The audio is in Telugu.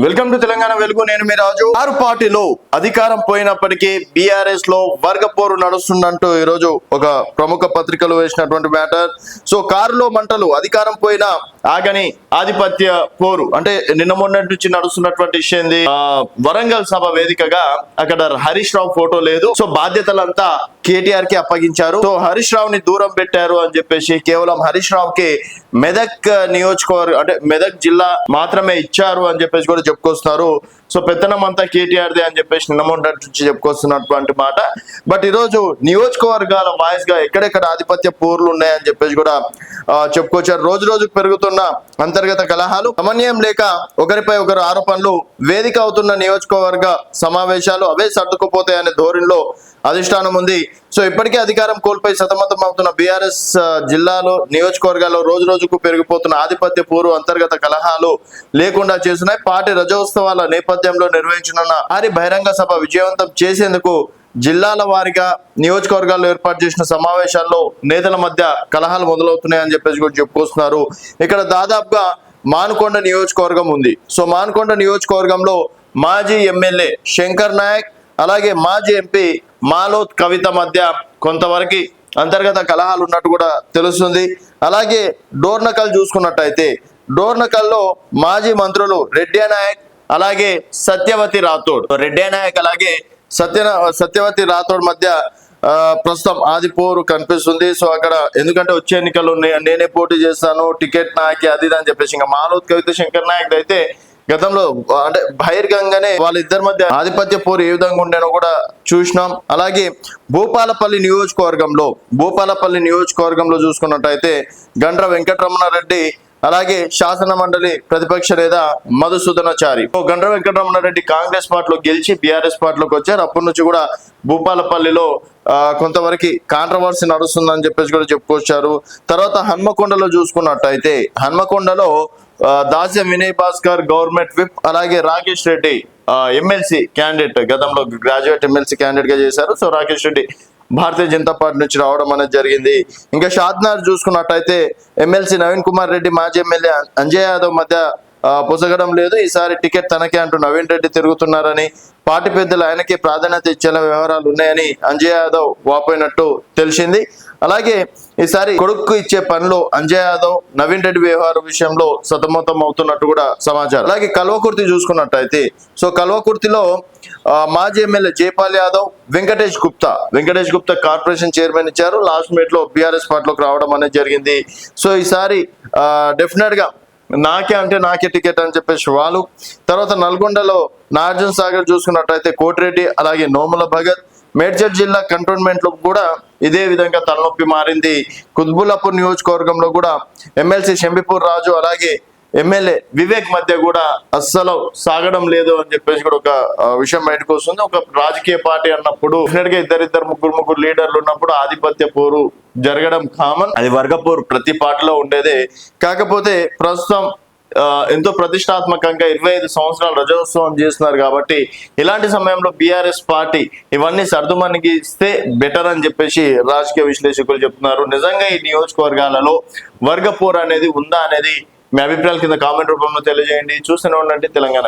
వెల్కమ్ టు తెలంగాణ వెలుగు. నేను మీ రాజు. ఆరు పార్టీలో అధికారం పోయినప్పటికీ బీఆర్ఎస్ లో వర్గపోరు నడుస్తుందంటూ ఈ రోజు ఒక ప్రముఖ పత్రికలు వేసినటువంటి మ్యాటర్. సో కారులో మంటలు, అధికారం పోయినా ఆగని ఆధిపత్య పోరు అంటే నిన్న మొన్నటి నుంచి నడుస్తున్నటువంటి విషయం. వరంగల్ సభ వేదికగా అక్కడ హరీష్ రావు ఫోటో లేదు. సో బాధ్యతలంతా కేటీఆర్ కి అప్పగించారు. సో హరీష్ రావు ని దూరం పెట్టారు అని చెప్పేసి కేవలం హరీష్ రావు కి మెదక్ నియోజకవర్గం అంటే మెదక్ జిల్లా మాత్రమే ఇచ్చారు అని చెప్పేసి కూడా చెప్పుకొస్తున్నారు. సో పెత్తనం అంతా కేటీఆర్దే అని చెప్పేసి నిన్న మొన్నటి నుంచి చెప్పుకొస్తున్నటువంటి మాట. బట్ ఈరోజు నియోజకవర్గాల వాయిస్ గా ఎక్కడెక్కడ ఆధిపత్య పోర్లు ఉన్నాయని చెప్పేసి కూడా చెప్పుకొచ్చారు. రోజు రోజుకు పెరుగుతున్న అంతర్గత కలహాలు, సమన్వయం లేక ఒకరిపై ఒకరు ఆరోపణలు వేదిక అవుతున్న నియోజకవర్గ సమావేశాలు అవే సర్దుకుపోతాయనే ధోరణిలో అధిష్టానం ఉంది. సో ఇప్పటికే అధికారం కోల్పోయి సతమతం అవుతున్న బీఆర్ఎస్ జిల్లాలో నియోజకవర్గాల్లో రోజు రోజుకు పెరిగిపోతున్న ఆధిపత్య పూర్వ అంతర్గత కలహాలు లేకుండా చేస్తున్నాయి. పార్టీ రజోత్సవాల నేపథ్యంలో నిర్వహించనున్న భారీ బహిరంగ సభ విజయవంతం చేసేందుకు జిల్లాల వారీగా నియోజకవర్గాల్లో ఏర్పాటు చేసిన సమావేశాల్లో నేతల మధ్య కలహాలు మొదలవుతున్నాయని చెప్పేసి కూడా చెప్పుకొస్తున్నారు. ఇక్కడ దాదాపుగా మానుకొండ నియోజకవర్గం ఉంది. సో మానుకొండ నియోజకవర్గంలో మాజీ ఎమ్మెల్యే శంకర్ నాయక్ అలాగే మాజీ ఎంపీ మాలోత్ కవిత మధ్య కొంతవరకు అంతర్గత కలహాలు ఉన్నట్టు కూడా తెలుస్తుంది. అలాగే డోర్నకల్ చూసుకున్నట్టయితే డోర్నకల్లో మాజీ మంత్రులు రెడ్డి నాయక్ అలాగే సత్యవతి రాథోడ్, రెడ్డి నాయక్ అలాగే సత్యవతి రాథోడ్ మధ్య ప్రస్తుతం ఆది పోరు కనిపిస్తుంది. సో అక్కడ ఎందుకంటే వచ్చే ఎన్నికల్లో నేనే పోటీ చేస్తాను, టికెట్ నాకే అది అని చెప్పేసి ఇంకా మాలోత్ కవిత శంకర్ నాయక్ అయితే గతంలో అంటే బహిర్గంగానే వాళ్ళిద్దరి మధ్య ఆధిపత్య పోరు ఏ విధంగా ఉండేనో కూడా చూసినాం. అలాగే భూపాలపల్లి నియోజకవర్గంలో చూసుకున్నట్టయితే గండ్ర వెంకటరమణారెడ్డి అలాగే శాసన మండలి ప్రతిపక్ష నేత మధుసూదనాచారి. గండ్ర వెంకటరమణారెడ్డి కాంగ్రెస్ పార్టీలో గెలిచి బీఆర్ఎస్ పార్టీలోకి వచ్చారు. అప్పటి నుంచి కూడా భూపాలపల్లిలో కొంతవరకు కాంట్రవర్సీ నడుస్తుందని చెప్పేసి కూడా చెప్పుకొచ్చారు. తర్వాత హన్మకొండలో చూసుకున్నట్టయితే హన్మకొండలో దాస్యం వినయ్ భాస్కర్ గవర్నమెంట్ విప్ అలాగే రాకేష్ రెడ్డి ఎమ్మెల్సీ క్యాండిడేట్, గతంలో గ్రాడ్యుయేట్ ఎమ్మెల్సీ క్యాండిడేట్ గా చేశారు. సో రాకేష్ రెడ్డి భారతీయ జనతా పార్టీ నుంచి రావడం అనేది జరిగింది. ఇంకా షాద్నగర్ చూసుకున్నట్టయితే ఎమ్మెల్సీ నవీన్ కుమార్ రెడ్డి మాజీ ఎమ్మెల్యే అంజయ్ యాదవ్ మధ్య పొసగడం లేదు. ఈసారి టికెట్ తనకే అంటూ నవీన్ రెడ్డి తిరుగుతున్నారని, పార్టీ పెద్దలు ఆయనకే ప్రాధాన్యత ఇచ్చేలా వ్యవహారాలు ఉన్నాయని అంజయ్ యాదవ్ వాపోయినట్టు తెలిసింది. అలాగే ఈసారి కొడుకు ఇచ్చే పనిలో అంజయ్ యాదవ్ నవీన్ రెడ్డి వ్యవహారం విషయంలో సతమతం అవుతున్నట్టు కూడా సమాచారం. అలాగే కల్వకుర్తి చూసుకున్నట్టయితే సో కల్వకుర్తిలో మాజీ MLA Jaipal Yadav Venkatesh Gupta corporation chairman ఇచ్చారు. లాస్ట్ మినిట్ లో బీఆర్ఎస్ పార్టీలోకి రావడం అనేది జరిగింది. సో ఈసారి డెఫినెట్ గా నాకే టికెట్ అని చెప్పేసి వాళ్ళు. తర్వాత నల్గొండలో నాగార్జున సాగర్ చూసుకున్నట్టయితే కోటిరెడ్డి అలాగే నోముల భగత్. మేడ్చల్ జిల్లా కంటోన్మెంట్ లో కూడా ఇదే విధంగా తలనొప్పి మారింది. కుత్బుల్లాపూర్ నియోజకవర్గంలో కూడా ఎమ్మెల్సీ షంబీపూర్ రాజు అలాగే ఎమ్మెల్యే వివేక్ మధ్య కూడా అస్సలు సాగడం లేదు అని చెప్పేసి కూడా ఒక విషయం బయటకు వస్తుంది. ఒక రాజకీయ పార్టీ అన్నప్పుడు డెఫినెట్ గా ఇద్దరు ముగ్గురు లీడర్లు ఉన్నప్పుడు ఆధిపత్య పోరు జరగడం కామన్. అది వర్గపోరు ప్రతి పార్టీలో ఉండేదే. కాకపోతే ప్రస్తుతం ఎంతో ప్రతిష్టాత్మకంగా 25 సంవత్సరాలు రజోత్సవం చేస్తున్నారు కాబట్టి ఇలాంటి సమయంలో బీఆర్ఎస్ పార్టీ ఇవన్నీ సర్దుమణిగిస్తే బెటర్ అని చెప్పేసి రాజకీయ విశ్లేషకులు చెప్తున్నారు. నిజంగా ఈ నియోజకవర్గాలలో వర్గపోరు అనేది ఉందా అనేది మీ అభిప్రాయాల కింద కామెంట్ రూపంలో తెలియజేయండి. చూస్తూనే ఉండండి తెలంగాణ.